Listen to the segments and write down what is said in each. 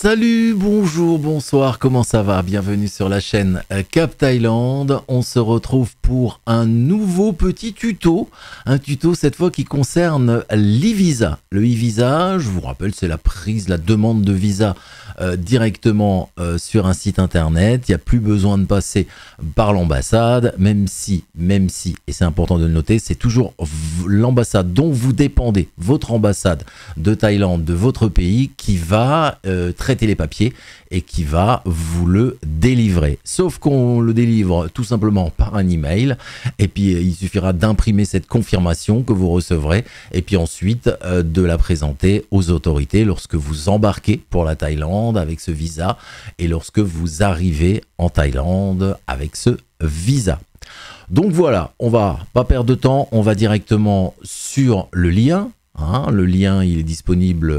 Salut, bonjour, bonsoir, comment ça va? Bienvenue sur la chaîne Cap Thaïlande. On se retrouve pour un nouveau petit tuto. Un tuto cette fois qui concerne l'e-visa. Le e-visa, je vous rappelle, c'est la demande de visa directement sur un site internet. Il n'y a plus besoin de passer par l'ambassade, même si, et c'est important de le noter, c'est toujours l'ambassade dont vous dépendez, votre ambassade de Thaïlande, de votre pays, qui va traiter les papiers et qui va vous le délivrer. Sauf qu'on le délivre tout simplement par un email et puis il suffira d'imprimer cette confirmation que vous recevrez et puis ensuite de la présenter aux autorités lorsque vous embarquez pour la Thaïlande avec ce visa et lorsque vous arrivez en Thaïlande avec ce visa. Donc voilà, on va pas perdre de temps, on va directement sur le lien. Le lien il est disponible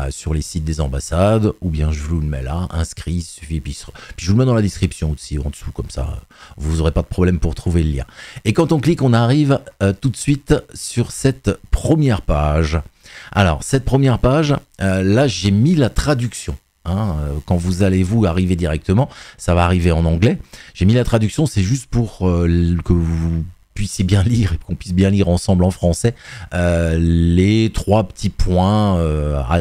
sur les sites des ambassades ou bien je vous le mets là, inscrit, il suffit, puis je vous le mets dans la description aussi en dessous, comme ça vous n'aurez pas de problème pour trouver le lien. Et quand on clique, on arrive tout de suite sur cette première page. Alors cette première page, là j'ai mis la traduction. Quand vous allez arriver directement, ça va arriver en anglais. J'ai mis la traduction, c'est juste pour que vous puissiez bien lire et qu'on puisse bien lire ensemble en français les trois petits points,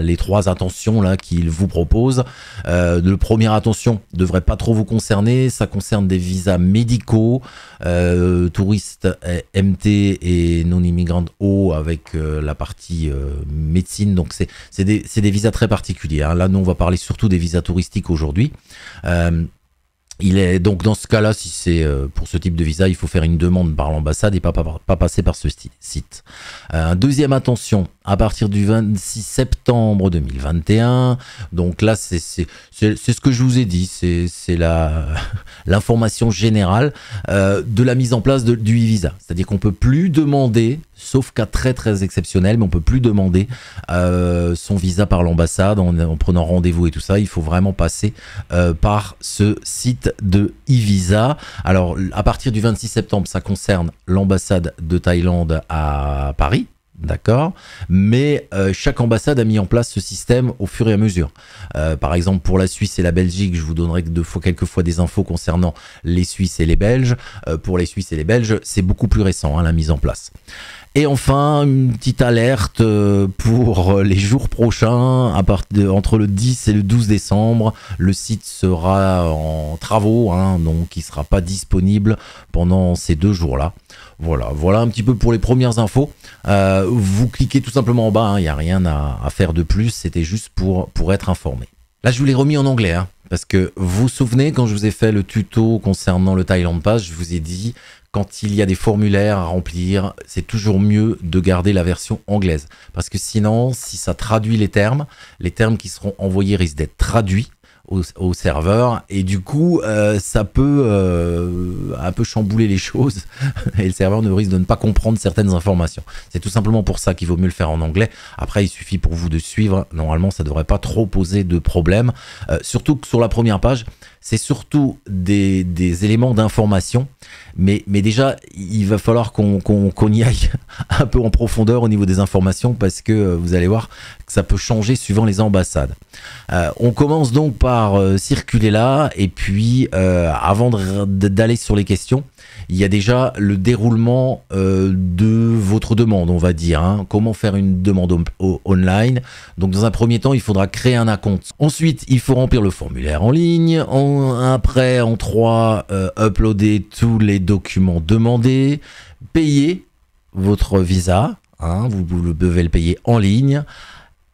les trois attentions là qu'il vous propose. Le première attention devrait pas trop vous concerner, ça concerne des visas médicaux, touristes MT et non-immigrants O avec la partie médecine, donc c'est des visas très particuliers. Là nous on va parler surtout des visas touristiques aujourd'hui. Il est donc dans ce cas-là, si c'est pour ce type de visa, il faut faire une demande par l'ambassade et pas passer par ce site. Deuxième attention, à partir du 26 septembre 2021, donc là c'est ce que je vous ai dit, c'est l'information générale de la mise en place du e-visa. C'est-à-dire qu'on peut plus demander, sauf cas très très exceptionnel, mais on peut plus demander son visa par l'ambassade en prenant rendez-vous et tout ça. Il faut vraiment passer par ce site de e-visa. Alors à partir du 26 septembre, ça concerne l'ambassade de Thaïlande à Paris. D'accord, mais chaque ambassade a mis en place ce système au fur et à mesure. Par exemple, pour la Suisse et la Belgique, je vous donnerai quelquefois des infos concernant les Suisses et les Belges. Pour les Suisses et les Belges, c'est beaucoup plus récent, la mise en place. Et enfin, une petite alerte pour les jours prochains, entre le 10 et le 12 décembre, le site sera en travaux, donc il ne sera pas disponible pendant ces 2 jours-là. Voilà un petit peu pour les premières infos. Vous cliquez tout simplement en bas, il n'y a rien à faire de plus, c'était juste pour être informé. Là, je vous l'ai remis en anglais, parce que vous vous souvenez, quand je vous ai fait le tuto concernant le Thailand Pass, je vous ai dit, quand il y a des formulaires à remplir, c'est toujours mieux de garder la version anglaise. Parce que sinon, si ça traduit les termes qui seront envoyés risquent d'être traduits au serveur et du coup ça peut un peu chambouler les choses et le serveur ne risque de ne pas comprendre certaines informations. C'est tout simplement pour ça qu'il vaut mieux le faire en anglais. Après il suffit pour vous de suivre, normalement ça devrait pas trop poser de problème, surtout que sur la première page c'est surtout des éléments d'information, mais déjà il va falloir qu'on y aille un peu en profondeur au niveau des informations parce que vous allez voir que ça peut changer suivant les ambassades. On commence donc par circuler là et puis avant d'aller sur les questions, il y a déjà le déroulement de votre demande, on va dire. Comment faire une demande online. Donc dans un premier temps, il faudra créer un compte. Ensuite, il faut remplir le formulaire en ligne. Après, en 3, uploader tous les documents demandés. Payer votre visa. Vous devez le payer en ligne.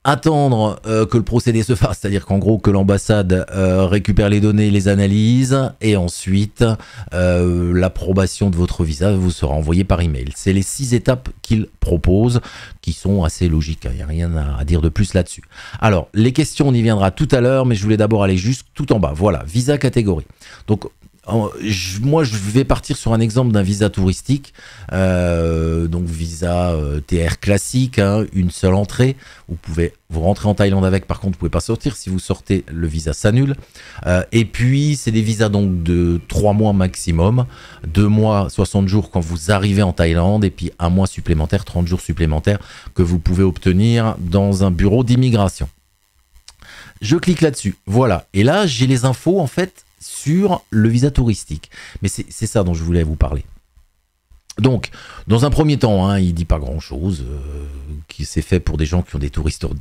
Attendre que le procédé se fasse, c'est-à-dire qu'en gros que l'ambassade récupère les données, les analyse et ensuite l'approbation de votre visa vous sera envoyée par email. C'est les 6 étapes qu'il propose qui sont assez logiques, il n'y a rien à dire de plus là-dessus. Alors les questions on y viendra tout à l'heure, mais je voulais d'abord aller juste tout en bas. Voilà, visa catégorie. Donc moi je vais partir sur un exemple d'un visa touristique, donc visa TR classique, une seule entrée. Vous rentrez en Thaïlande avec, par contre vous pouvez pas sortir. Si vous sortez, le visa s'annule. Et puis c'est des visas donc de 3 mois maximum, 2 mois 60 jours quand vous arrivez en Thaïlande, et puis 1 mois supplémentaire, 30 jours supplémentaires que vous pouvez obtenir dans un bureau d'immigration. Je clique là-dessus. Voilà. Et là, j'ai les infos, en fait, sur le visa touristique. Mais c'est ça dont je voulais vous parler. Donc, dans un premier temps, hein, il dit pas grand-chose, qui c'est fait pour des gens qui ont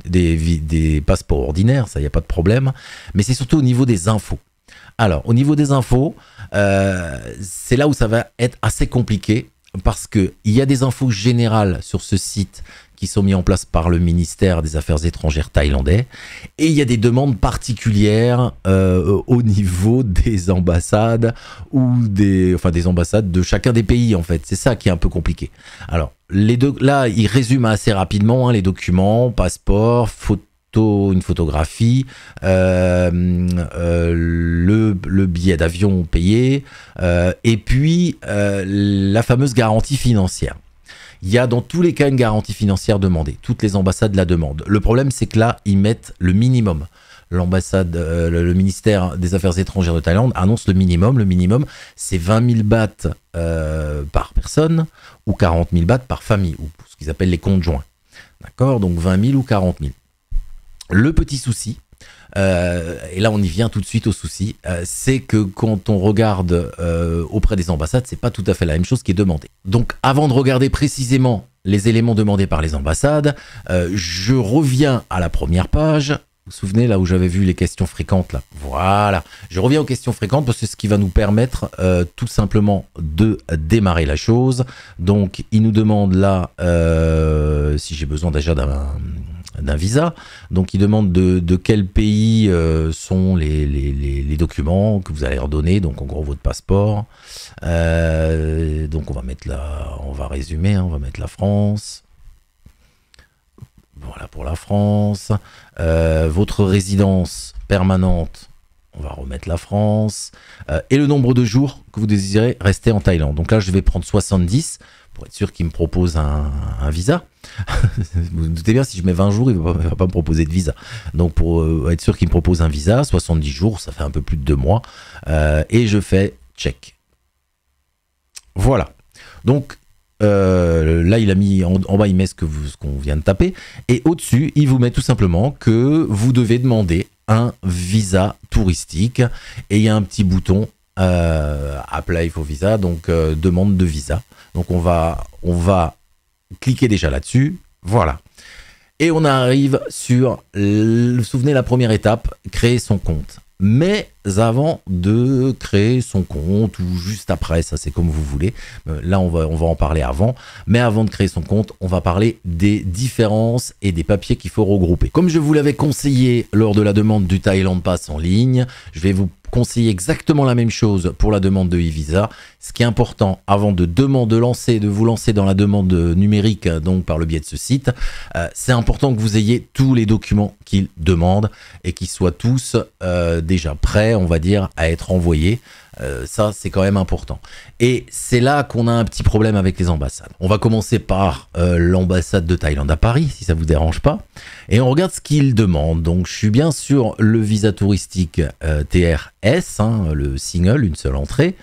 des passeports ordinaires, ça, il n'y a pas de problème. Mais c'est surtout au niveau des infos. Alors, au niveau des infos, c'est là où ça va être assez compliqué, parce qu'il y a des infos générales sur ce site qui sont mis en place par le ministère des Affaires étrangères thaïlandais, et il y a des demandes particulières au niveau des ambassades ou des ambassades de chacun des pays, en fait. C'est ça qui est un peu compliqué. Alors, là, il résume assez rapidement hein, les documents, passeport, une photographie, le billet d'avion payé, et puis la fameuse garantie financière. Il y a dans tous les cas une garantie financière demandée. Toutes les ambassades la demandent. Le problème, c'est que là, ils mettent le minimum. L'ambassade, le ministère des Affaires étrangères de Thaïlande annonce le minimum. Le minimum, c'est 20 000 bahts par personne ou 40 000 bahts par famille, ou ce qu'ils appellent les conjoints. D'accord? Donc 20 000 ou 40 000. Le petit souci, et là on y vient tout de suite au souci, c'est que quand on regarde auprès des ambassades, c'est pas tout à fait la même chose qui est demandé. Donc avant de regarder précisément les éléments demandés par les ambassades, je reviens à la première page. Vous vous souvenez là où j'avais vu les questions fréquentes là? Voilà, je reviens aux questions fréquentes parce que c'est ce qui va nous permettre tout simplement de démarrer la chose. Donc il nous demande là si j'ai besoin déjà d'un visa. Donc, il demande de quel pays sont les documents que vous allez redonner. Donc, en gros, votre passeport. Donc, on va résumer. Hein, on va mettre la France. Voilà pour la France. Votre résidence permanente. On va remettre la France. Et le nombre de jours que vous désirez rester en Thaïlande. Donc là, je vais prendre 70 pour être sûr qu'il me propose un visa. Vous vous doutez bien, si je mets 20 jours, il ne va pas me proposer de visa. Donc pour être sûr qu'il me propose un visa, 70 jours, ça fait un peu plus de 2 mois. Et je fais check. Voilà. Donc là, il a mis en bas, il met ce qu'on vient de taper. Et au-dessus, il vous met tout simplement que vous devez demander un visa touristique. Et il y a un petit bouton apply for visa, donc demande de visa. Donc on va cliquer déjà là-dessus, voilà. Et on arrive sur, vous vous souvenez, la première étape, créer son compte. Mais avant de créer son compte, ou juste après, ça c'est comme vous voulez, là on va en parler avant, mais avant de créer son compte, on va parler des différences et des papiers qu'il faut regrouper. Comme je vous l'avais conseillé lors de la demande du Thailand Pass en ligne, je vais vous conseiller exactement la même chose pour la demande de e-visa. Ce qui est important avant de vous lancer dans la demande numérique, donc par le biais de ce site, c'est important que vous ayez tous les documents qu'il demande et qu'ils soient tous déjà prêts, on va dire, à être envoyés. Ça, c'est quand même important. Et c'est là qu'on a un petit problème avec les ambassades. On va commencer par l'ambassade de Thaïlande à Paris, si ça vous dérange pas. Et on regarde ce qu'ils demandent. Donc, je suis bien sur le visa touristique TRS, hein, le single, une seule entrée.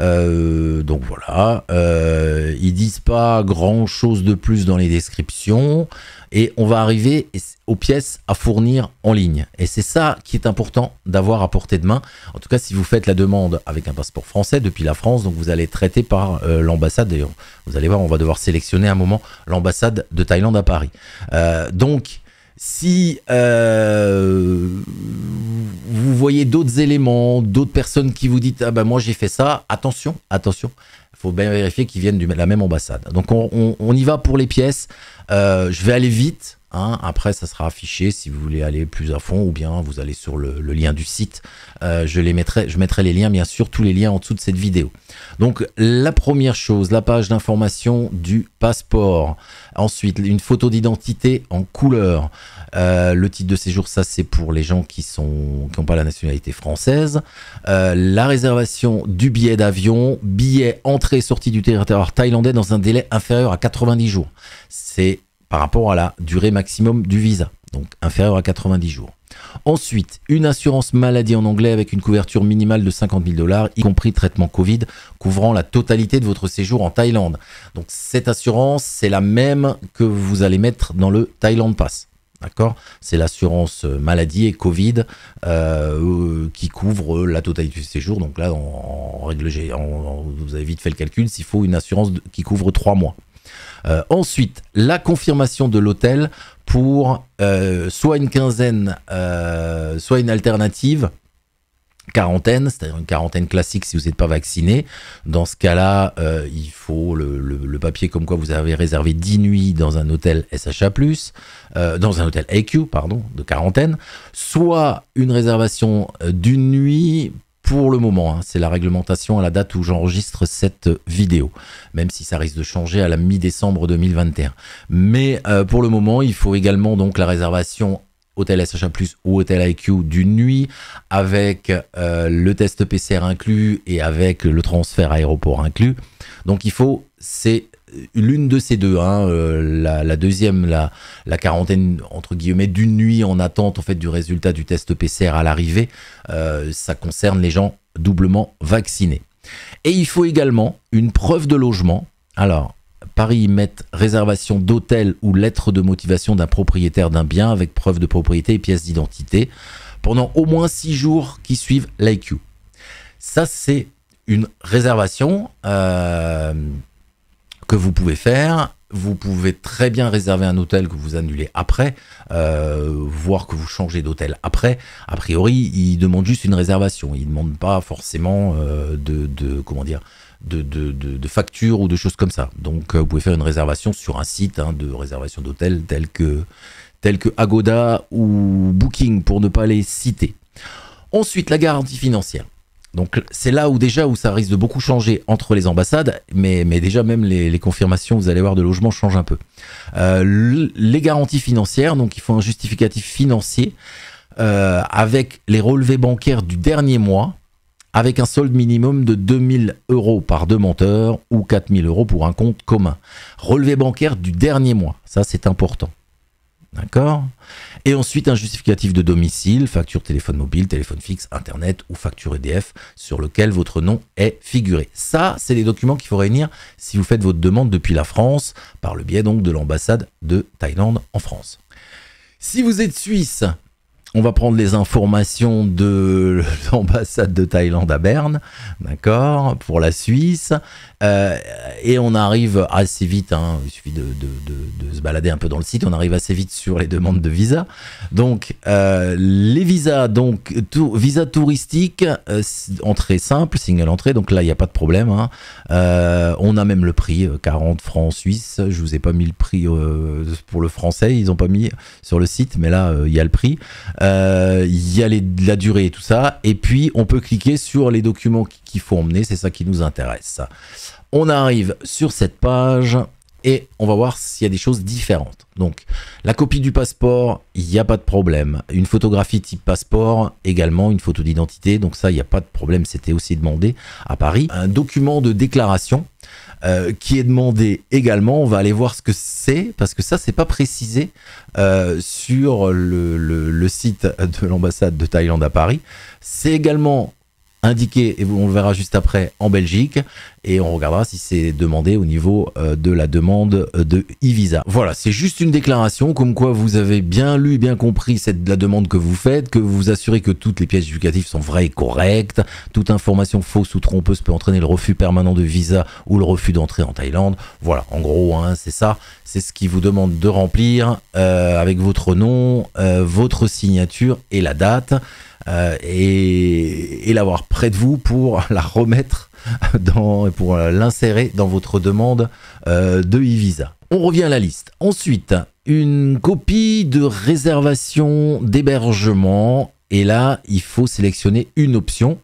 Donc voilà, ils disent pas grand chose de plus dans les descriptions et on va arriver aux pièces à fournir en ligne et c'est ça qui est important d'avoir à portée de main. En tout cas, si vous faites la demande avec un passeport français depuis la France, donc vous allez être traité par l'ambassade. D'ailleurs, vous allez voir, on va devoir sélectionner à un moment l'ambassade de Thaïlande à Paris. Donc si vous voyez d'autres éléments, d'autres personnes qui vous disent « Ah ben moi j'ai fait ça », attention, il faut bien vérifier qu'ils viennent de la même ambassade. Donc on y va pour les pièces. Je vais aller vite. Hein. Après, ça sera affiché si vous voulez aller plus à fond ou bien vous allez sur le lien du site. Je mettrai les liens, bien sûr, tous les liens en dessous de cette vidéo. Donc, la première chose, la page d'information du passeport. Ensuite, une photo d'identité en couleur. Le titre de séjour, ça c'est pour les gens qui n'ont pas la nationalité française. La réservation du billet d'avion, billet entrée et sortie du territoire thaïlandais dans un délai inférieur à 90 jours. C'est par rapport à la durée maximum du visa, donc inférieur à 90 jours. Ensuite, une assurance maladie en anglais avec une couverture minimale de 50 000 $, y compris traitement Covid, couvrant la totalité de votre séjour en Thaïlande. Donc cette assurance, c'est la même que vous allez mettre dans le Thailand Pass. D'accord? C'est l'assurance maladie et Covid qui couvre la totalité du séjour. Donc là, en règle vous avez vite fait le calcul, s'il faut une assurance qui couvre 3 mois. Ensuite, la confirmation de l'hôtel pour soit une quinzaine, soit une alternative quarantaine, c'est-à-dire une quarantaine classique si vous n'êtes pas vacciné. Dans ce cas-là, il faut le papier comme quoi vous avez réservé 10 nuits dans un hôtel SHA+, dans un hôtel AQ, pardon, de quarantaine, soit une réservation d'une nuit pour le moment. Hein, c'est la réglementation à la date où j'enregistre cette vidéo, même si ça risque de changer à la mi-décembre 2021. Mais pour le moment, il faut également donc la réservation hôtel SHA+, ou hôtel IQ d'une nuit, avec le test PCR inclus et avec le transfert aéroport inclus. Donc il faut, c'est l'une de ces deux, hein, la deuxième, la quarantaine entre guillemets d'une nuit en attente en fait du résultat du test PCR à l'arrivée, ça concerne les gens doublement vaccinés. Et il faut également une preuve de logement. Alors, Paris mettent réservation d'hôtel ou lettre de motivation d'un propriétaire d'un bien avec preuve de propriété et pièce d'identité pendant au moins 6 jours qui suivent l'IQ. Ça, c'est une réservation que vous pouvez faire. Vous pouvez très bien réserver un hôtel que vous annulez après, voire que vous changez d'hôtel après. A priori, ils demandent juste une réservation. Ils ne demandent pas forcément de factures ou de choses comme ça. Donc vous pouvez faire une réservation sur un site de réservation d'hôtel tel que Agoda ou Booking pour ne pas les citer. Ensuite, la garantie financière. Donc c'est là où ça risque de beaucoup changer entre les ambassades, mais déjà même les confirmations, vous allez voir, de logement changent un peu. Les garanties financières, donc il faut un justificatif financier avec les relevés bancaires du dernier mois, avec un solde minimum de 2 000 € par demandeur ou 4 000 € pour un compte commun. Relevé bancaire du dernier mois, ça c'est important. D'accord? Et ensuite un justificatif de domicile, facture téléphone mobile, téléphone fixe, internet ou facture EDF sur lequel votre nom est figuré. Ça, c'est les documents qu'il faut réunir si vous faites votre demande depuis la France, par le biais donc de l'ambassade de Thaïlande en France. Si vous êtes suisse, on va prendre les informations de l'ambassade de Thaïlande à Berne, d'accord, pour la Suisse. Et on arrive assez vite, hein, il suffit de se balader un peu dans le site, on arrive assez vite sur les demandes de visa. Donc, les visas, donc visa touristique, entrée simple, single entrée, donc là, il n'y a pas de problème. Hein. On a même le prix, 40 francs suisses. Je vous ai pas mis le prix pour le français, ils n'ont pas mis sur le site, mais là, il y a le prix. Il y a la durée et tout ça. Et puis, on peut cliquer sur les documents qu'il faut emmener, c'est ça qui nous intéresse. On arrive sur cette page et on va voir s'il y a des choses différentes. Donc, la copie du passeport, il n'y a pas de problème. Une photographie type passeport, également une photo d'identité. Donc ça, il n'y a pas de problème, c'était aussi demandé à Paris. Un document de déclaration qui est demandé également. On va aller voir ce que c'est, parce que ça, c'est pas précisé sur le site de l'ambassade de Thaïlande à Paris. C'est également indiqué, et on le verra juste après, en Belgique, et on regardera si c'est demandé au niveau de la demande de e-visa. Voilà, c'est juste une déclaration comme quoi vous avez bien lu et bien compris la demande que vous faites, que vous vous assurez que toutes les pièces justificatives sont vraies et correctes. Toute information fausse ou trompeuse peut entraîner le refus permanent de visa ou le refus d'entrée en Thaïlande. Voilà, en gros, hein, c'est ça. C'est ce qui vous demande de remplir avec votre nom, votre signature et la date. Et l'avoir près de vous pour la remettre pour l'insérer dans votre demande de e-visa. On revient à la liste. Ensuite, une copie de réservation d'hébergement. Et là, il faut sélectionner une option.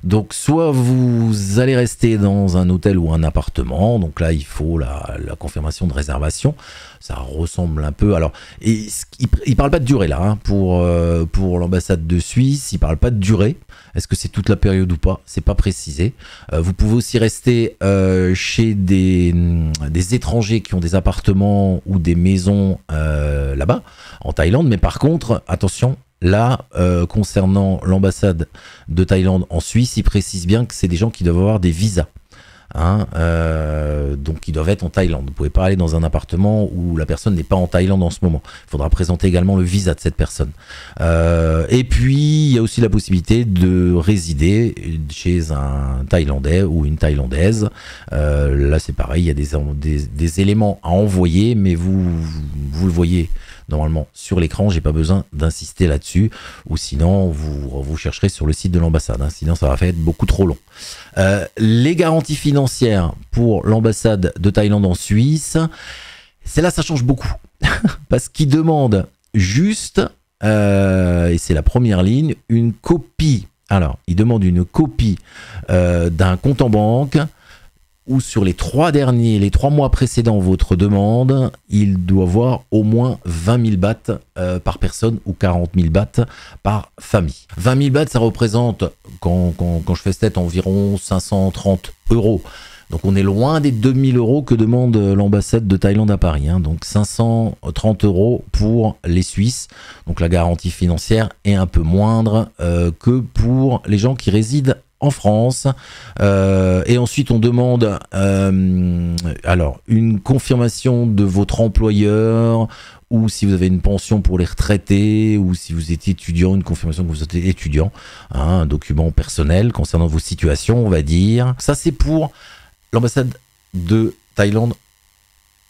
Donc, soit vous allez rester dans un hôtel ou un appartement. Donc là, il faut la confirmation de réservation. Ça ressemble un peu... Alors, il ne parle pas de durée là, hein, pour l'ambassade de Suisse. Il ne parle pas de durée. Est-ce que c'est toute la période ou pas? C'est pas précisé. Vous pouvez aussi rester chez des étrangers qui ont des appartements ou des maisons là-bas, en Thaïlande. Mais par contre, attention... Là, concernant l'ambassade de Thaïlande en Suisse, il précise bien que c'est des gens qui doivent avoir des visas. hein, donc ils doivent être en Thaïlande. Vous pouvez pas aller dans un appartement où la personne n'est pas en Thaïlande en ce moment. Il faudra présenter également le visa de cette personne. Et puis il y a aussi la possibilité de résider chez un Thaïlandais ou une Thaïlandaise. Là c'est pareil, il y a des éléments à envoyer, mais vous le voyez normalement sur l'écran, j'ai pas besoin d'insister là-dessus, ou sinon vous chercherez sur le site de l'ambassade, hein, sinon ça va faire beaucoup trop long. Les garanties financières pour l'ambassade de Thaïlande en Suisse, c'est là ça change beaucoup, parce qu'ils demandent juste, et c'est la première ligne, une copie. Alors, ils demandent une copie d'un compte en banque, ou sur les 3 mois précédents votre demande, il doit avoir au moins 20 000 bahts par personne ou 40 000 bahts par famille. 20 000 bahts, ça représente, quand je fais cette tête, environ 530 €. Donc on est loin des 2000 € que demande l'ambassade de Thaïlande à Paris, hein. Donc 530 € pour les Suisses. Donc la garantie financière est un peu moindre que pour les gens qui résident en France. Et ensuite on demande alors une confirmation de votre employeur, ou si vous avez une pension pour les retraités, ou si vous êtes étudiant, une confirmation que vous êtes étudiant, hein, un document personnel concernant vos situations, on va dire. Ça c'est pour l'ambassade de Thaïlande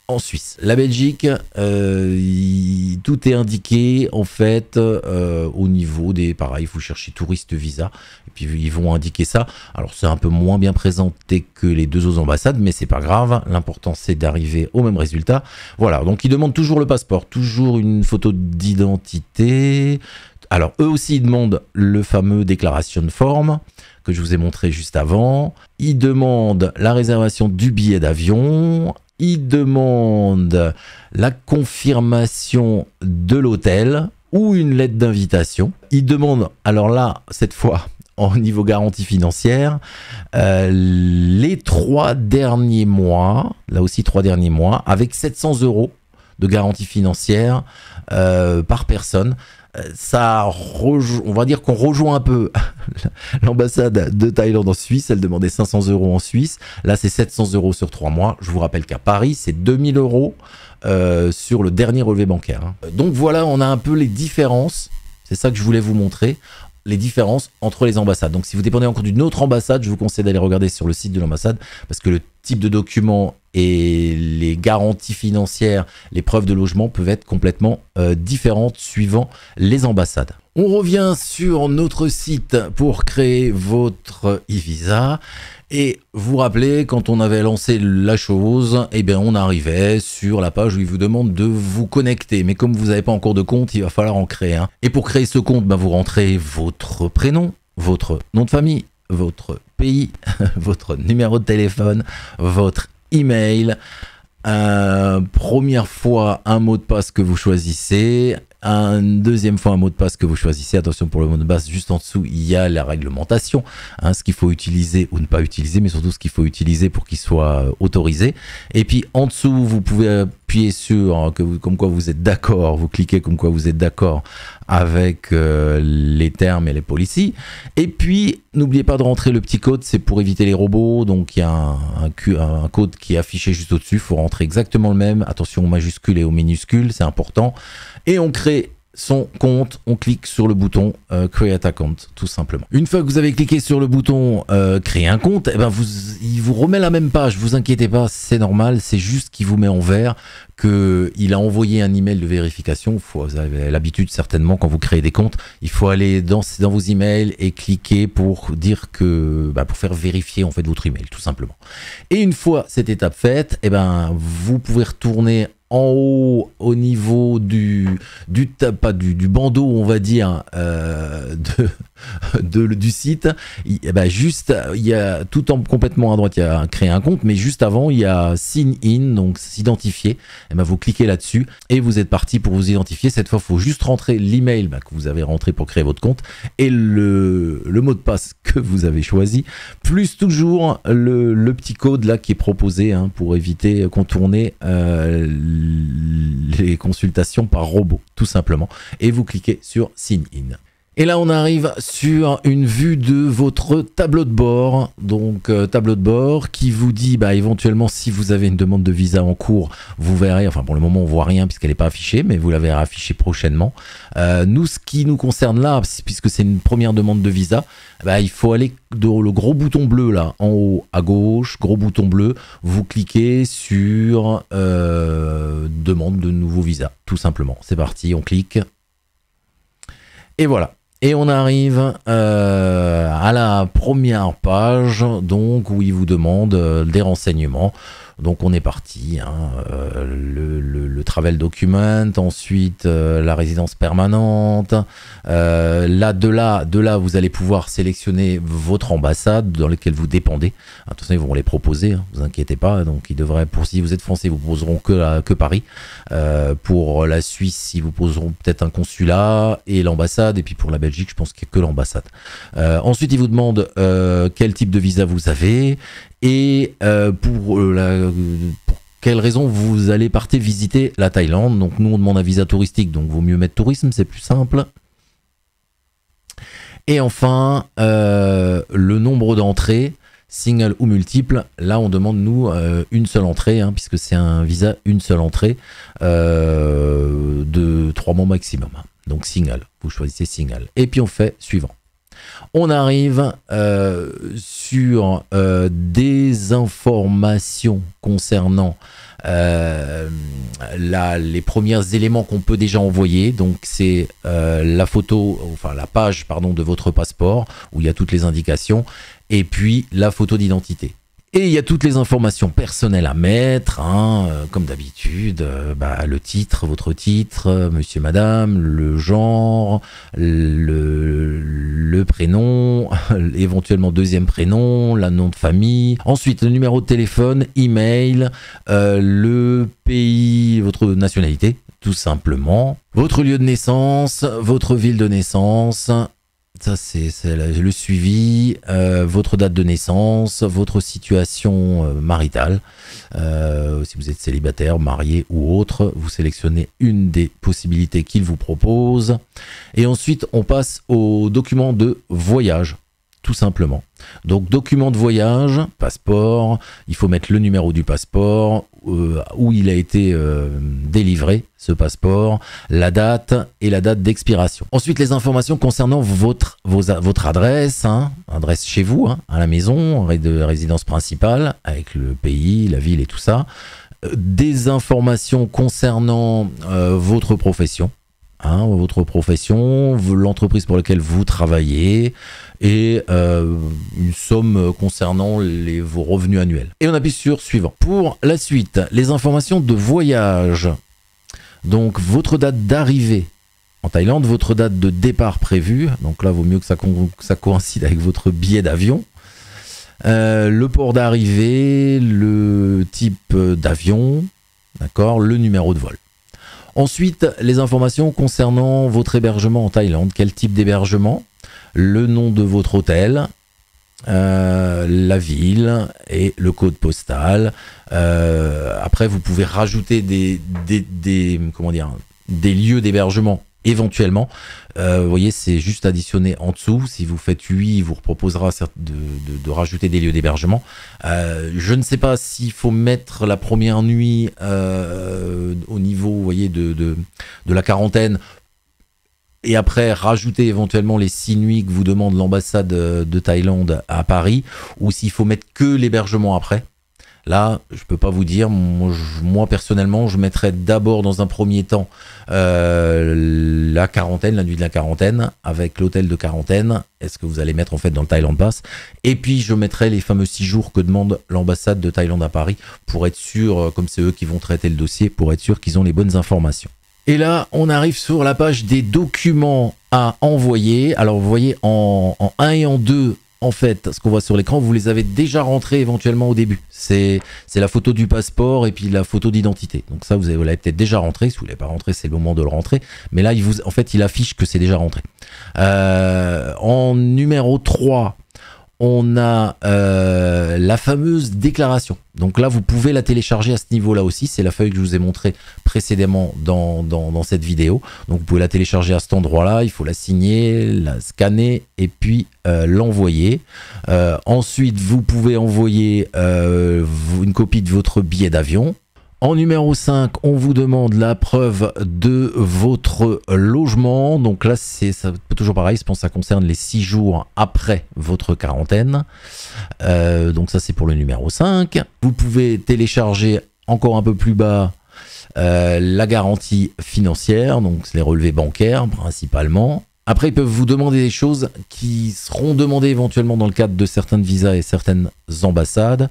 en Suisse. La Belgique, tout est indiqué en fait au niveau des, pareil, vous cherchez touriste visa, et puis ils vont indiquer ça. Alors c'est un peu moins bien présenté que les 2 autres ambassades, mais c'est pas grave, l'important c'est d'arriver au même résultat. Voilà, donc ils demandent toujours le passeport, toujours une photo d'identité. Alors eux aussi ils demandent le fameux declaration form que je vous ai montré juste avant. Ils demandent la réservation du billet d'avion. Ils demandent la confirmation de l'hôtel ou une lettre d'invitation. Ils demandent, alors là, cette fois, au niveau garantie financière, les 3 derniers mois, là aussi 3 derniers mois, avec 700 € de garantie financière par personne. Ça on va dire qu'on rejoint un peu l'ambassade de Thaïlande en Suisse. Elle demandait 500 € en Suisse, là c'est 700 € sur 3 mois. Je vous rappelle qu'à Paris c'est 2000 € sur le dernier relevé bancaire, hein. Donc voilà, on a un peu les différences, c'est ça que je voulais vous montrer, les différences entre les ambassades. Donc si vous dépendez encore d'une autre ambassade, je vous conseille d'aller regarder sur le site de l'ambassade, parce que le type de document et les garanties financières, les preuves de logement peuvent être complètement différentes suivant les ambassades. On revient sur notre site pour créer votre e-visa. Et vous rappelez, quand on avait lancé la chose, eh bien on arrivait sur la page où il vous demande de vous connecter. Mais comme vous n'avez pas encore de compte, il va falloir en créer un. Et pour créer ce compte, vous rentrez votre prénom, votre nom de famille, votre pays, votre numéro de téléphone, votre email. Première fois, un mot de passe que vous choisissez. Une deuxième fois un mot de passe que vous choisissez. Attention, pour le mot de passe, juste en dessous il y a la réglementation, hein, ce qu'il faut utiliser ou ne pas utiliser, mais surtout ce qu'il faut utiliser pour qu'il soit autorisé. Et puis en dessous vous pouvez appuyer sur comme quoi vous êtes d'accord, vous cliquez comme quoi vous êtes d'accord avec les termes et les policies. Et puis n'oubliez pas de rentrer le petit code, c'est pour éviter les robots. Donc il y a un code qui est affiché juste au-dessus, il faut rentrer exactement le même. Attention aux majuscules et aux minuscules, c'est important. Et on crée son compte, on clique sur le bouton Create Account, tout simplement. Une fois que vous avez cliqué sur le bouton Créer un compte, eh ben il vous remet la même page, vous inquiétez pas, c'est normal, c'est juste qu'il vous met en vert qu'il a envoyé un email de vérification. Vous avez l'habitude certainement, quand vous créez des comptes, il faut aller dans vos emails et cliquer pour dire que, pour faire vérifier en fait votre email, tout simplement. Et une fois cette étape faite, eh ben vous pouvez retourner en haut au niveau du bandeau, on va dire, du site. Juste, il y a complètement à droite, il y a créer un compte, mais juste avant, il y a sign in, donc s'identifier. Vous cliquez là-dessus et vous êtes parti pour vous identifier. Cette fois, il faut juste rentrer l'email que vous avez rentré pour créer votre compte et le mot de passe que vous avez choisi, plus toujours le petit code là qui est proposé, hein, pour éviter contourner les consultations par robot, tout simplement. Et vous cliquez sur Sign In. Et là, on arrive sur une vue de votre tableau de bord. Donc, tableau de bord qui vous dit, bah, éventuellement, si vous avez une demande de visa en cours, vous verrez, enfin, pour le moment, on voit rien puisqu'elle n'est pas affichée, mais vous la verrez affichée prochainement. Nous, ce qui nous concerne là, puisque c'est une première demande de visa, bah, il faut aller dans le gros bouton bleu, là, en haut à gauche, gros bouton bleu, vous cliquez sur demande de nouveau visa, tout simplement. C'est parti, on clique. Et voilà. Et on arrive à la première page, donc où il vous demande des renseignements. Donc on est parti, hein, le travel document, ensuite la résidence permanente. Là, de là, vous allez pouvoir sélectionner votre ambassade dans laquelle vous dépendez. Attention, ils vont les proposer, hein, vous inquiétez pas. Donc ils devraient, pour si vous êtes français, vous poseront que Paris. Pour la Suisse, ils vous poseront peut-être un consulat et l'ambassade. Et puis pour la Belgique, je pense qu'il n'y a que l'ambassade. Ensuite, ils vous demandent quel type de visa vous avez. Et pour quelle raison vous allez partir visiter la Thaïlande. Donc nous on demande un visa touristique, donc vaut mieux mettre tourisme, c'est plus simple. Et enfin le nombre d'entrées, single ou multiple. Là on demande nous une seule entrée, hein, puisque c'est un visa une seule entrée de 3 mois maximum. Donc single, vous choisissez single. Et puis on fait suivant. On arrive sur des informations concernant les premiers éléments qu'on peut déjà envoyer. Donc c'est la photo, enfin la page pardon, de votre passeport où il y a toutes les indications et puis la photo d'identité. Et il y a toutes les informations personnelles à mettre, hein, comme d'habitude, le titre, votre titre, monsieur, madame, le genre, le prénom, éventuellement deuxième prénom, le nom de famille. Ensuite, le numéro de téléphone, email, le pays, votre nationalité, tout simplement. Votre lieu de naissance, votre ville de naissance. Ça, c'est le suivi, votre date de naissance, votre situation maritale. Si vous êtes célibataire, marié ou autre, vous sélectionnez une des possibilités qu'il vous propose. Et ensuite, on passe au document de voyage, tout simplement. Donc, document de voyage, passeport, il faut mettre le numéro du passeport, où il a été délivré, ce passeport, la date et la date d'expiration. Ensuite, les informations concernant votre adresse, hein, adresse chez vous, hein, à la maison, de résidence principale, avec le pays, la ville et tout ça. Des informations concernant votre profession. Hein, votre profession, l'entreprise pour laquelle vous travaillez et une somme concernant vos revenus annuels. Et on appuie sur suivant. Pour la suite, les informations de voyage. Donc votre date d'arrivée en Thaïlande, votre date de départ prévue. Donc là, vaut mieux que ça coïncide avec votre billet d'avion. Le port d'arrivée, le type d'avion, d'accord, le numéro de vol. Ensuite, les informations concernant votre hébergement en Thaïlande. Quel type d'hébergement, le nom de votre hôtel, la ville et le code postal. Après, vous pouvez rajouter des lieux d'hébergement éventuellement. Vous voyez, c'est juste additionné en dessous. Si vous faites 8, il vous proposera de rajouter des lieux d'hébergement. Je ne sais pas s'il faut mettre la première nuit au niveau, vous voyez, de la quarantaine et après rajouter éventuellement les 6 nuits que vous demande l'ambassade de Thaïlande à Paris, ou s'il faut mettre que l'hébergement après. Là, je peux pas vous dire. Moi personnellement, je mettrais d'abord dans un premier temps la quarantaine, la nuit de la quarantaine, avec l'hôtel de quarantaine. Est-ce que vous allez mettre en fait dans le Thailand Pass? Et puis je mettrai les fameux 6 jours que demande l'ambassade de Thaïlande à Paris pour être sûr, comme c'est eux qui vont traiter le dossier, pour être sûr qu'ils ont les bonnes informations. Et là, on arrive sur la page des documents à envoyer. Alors vous voyez en 1 et en 2. En fait, ce qu'on voit sur l'écran, vous les avez déjà rentrés éventuellement au début. C'est la photo du passeport et puis la photo d'identité. Donc ça, vous l'avez peut-être déjà rentré. Si vous ne l'avez pas rentré, c'est le moment de le rentrer. Mais là, il affiche que c'est déjà rentré. En numéro 3, on a la fameuse déclaration. Donc là, vous pouvez la télécharger à ce niveau-là aussi. C'est la feuille que je vous ai montrée précédemment dans cette vidéo. Donc vous pouvez la télécharger à cet endroit-là. Il faut la signer, la scanner et puis l'envoyer. Ensuite, vous pouvez envoyer une copie de votre billet d'avion. En numéro 5, on vous demande la preuve de votre logement. Donc là, ça peut toujours pareil, je pense que ça concerne les 6 jours après votre quarantaine. Donc ça, c'est pour le numéro 5. Vous pouvez télécharger encore un peu plus bas la garantie financière, donc les relevés bancaires principalement. Après, ils peuvent vous demander des choses qui seront demandées éventuellement dans le cadre de certains visas et certaines ambassades,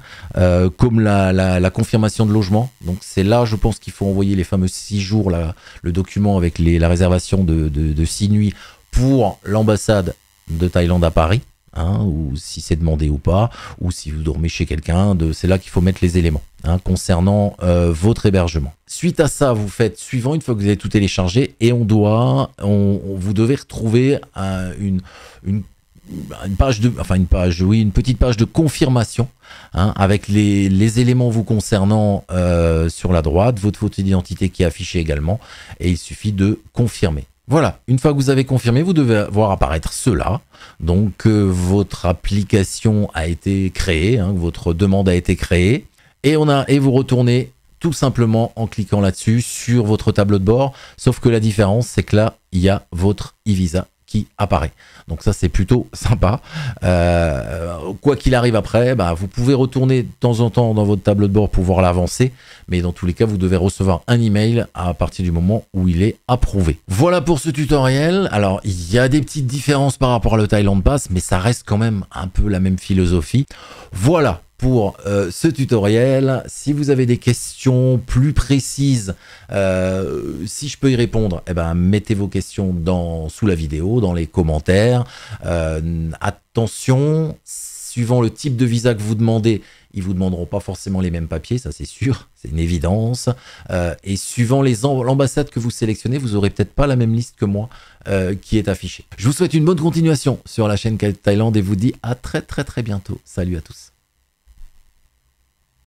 comme la confirmation de logement. Donc c'est là, je pense qu'il faut envoyer les fameux 6 jours, le document avec la réservation de 6 nuits pour l'ambassade de Thaïlande à Paris, hein, ou si c'est demandé ou pas, ou si vous dormez chez quelqu'un, c'est là qu'il faut mettre les éléments concernant votre hébergement. Suite à ça, vous faites suivant, une fois que vous avez tout téléchargé, et vous devez retrouver une petite page de confirmation, avec les éléments vous concernant sur la droite, votre photo d'identité qui est affichée également, et il suffit de confirmer. Voilà, une fois que vous avez confirmé, vous devez voir apparaître cela. Donc votre application a été créée, votre demande a été créée, et vous retournez tout simplement en cliquant là-dessus sur votre tableau de bord, sauf que la différence, c'est que là, il y a votre e-visa qui apparaît. Donc ça, c'est plutôt sympa. Quoi qu'il arrive après, vous pouvez retourner de temps en temps dans votre tableau de bord pour pouvoir l'avancer, mais dans tous les cas, vous devez recevoir un email à partir du moment où il est approuvé. Voilà pour ce tutoriel. Alors, il y a des petites différences par rapport à le Thailand Pass, mais ça reste quand même un peu la même philosophie. Voilà pour ce tutoriel. Si vous avez des questions plus précises, si je peux y répondre, mettez vos questions sous la vidéo, dans les commentaires. Attention, suivant le type de visa que vous demandez, ils vous demanderont pas forcément les mêmes papiers, ça c'est sûr, c'est une évidence. Et suivant l'ambassade que vous sélectionnez, vous aurez peut-être pas la même liste que moi qui est affichée. Je vous souhaite une bonne continuation sur la chaîne Thaïlande et vous dis à très bientôt. Salut à tous.